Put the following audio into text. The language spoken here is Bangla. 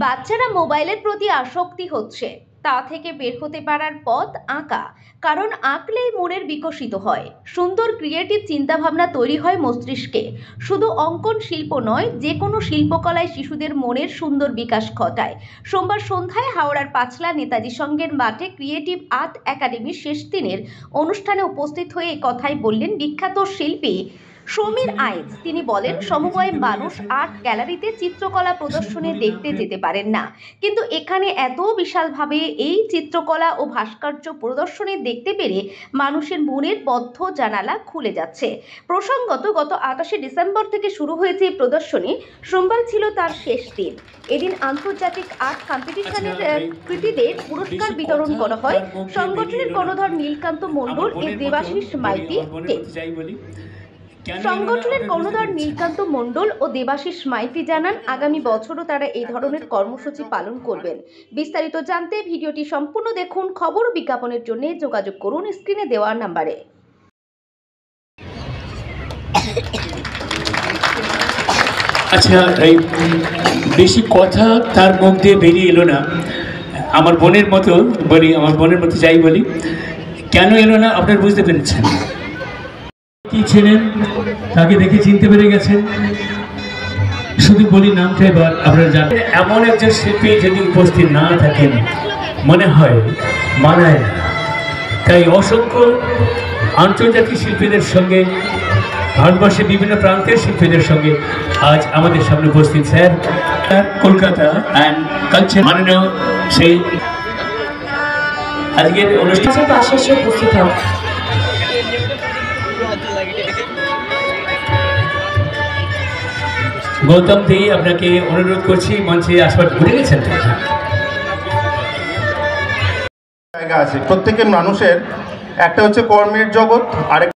বাচ্চারা মোবাইলের প্রতি আসক্তি হচ্ছে, তা থেকে বের হতে পারার পথ আঁকা। কারণ আঁকলেই মনের বিকশিত হয়, সুন্দর ক্রিয়েটিভ চিন্তাভাবনা তৈরি হয় মস্তিষ্কে। শুধু অঙ্কন শিল্প নয়, যে কোনো শিল্পকলায় শিশুদের মনের সুন্দর বিকাশ ঘটায়। সোমবার সন্ধ্যায় হাওড়ার পাঁচলা নেতাজি সঙ্গের মাঠে ক্রিয়েটিভ আর্ট একাডেমির শেষ দিনের অনুষ্ঠানে উপস্থিত হয়ে এই কথাই বললেন বিখ্যাত শিল্পী সমীর আইচ। তিনি বলেন, সমবয়ের মানুষ আর্ট গ্যালারিতে চিত্রকলা প্রদর্শনী দেখতে যেতে পারেন না, কিন্তু এখানে এত বিশালভাবে এই চিত্রকলা ও ভাস্কর্য প্রদর্শনী দেখতে পেরে মানুষের মনের বদ্ধ জানালা খুলে যাচ্ছে। প্রসঙ্গত, গত 28শে ডিসেম্বর থেকে শুরু হয়েছে এই প্রদর্শনী। সোমবার ছিল তার শেষ দিন। এদিন আন্তর্জাতিক আর্ট কম্পিটিশনের কৃতীদের পুরস্কার বিতরণ করা হয়। সংগঠনের কর্ণধার নীলকান্ত মণ্ডল ও দেবাশিস মাইতি জানান, আগামী বছরও তারা এই ধরনের কর্মসূচি পালন করবেন। বিস্তারিত জানতে ভিডিওটি সম্পূর্ণ দেখুন। খবর ও বিজ্ঞাপনের জন্য যোগাযোগ করুন স্ক্রিনে দেওয়া নাম্বারে। আচ্ছা, এই বেশি কথা তার মুখ দিয়ে বেরিয়ে এলো না। আমার বোনের মতো বলি, আমার বোনের মতো যাই বলি। কেন এলো না আপনারা বুঝতে পেরেছেন? কি ছিলেন তাকে দেখে চিনতে পেরে গেছেন। শুধু বলি নামটা, এবার আপনারা জানেন। এমন একজন শিল্পী যদি উপস্থিত না থাকেন, মনে হয় মানায় না। তাই অসংখ্য আন্তর্জাতিক শিল্পীদের সঙ্গে, ভারতবর্ষের বিভিন্ন প্রান্তের শিল্পীদের সঙ্গে আজ আমাদের সামনে উপস্থিত স্যার কলকাতা অ্যান্ড কালচার মাননীয় সেই আজকের অনুষ্ঠানের পাশে উপস্থিত হন। গৌতম দি, আপনাকে অনুরোধ করছি মঞ্চে আসবার। ঘুরে গেছেন জায়গা আছে। প্রত্যেকের মানুষের একটা হচ্ছে কর্মের জগৎ, আরেক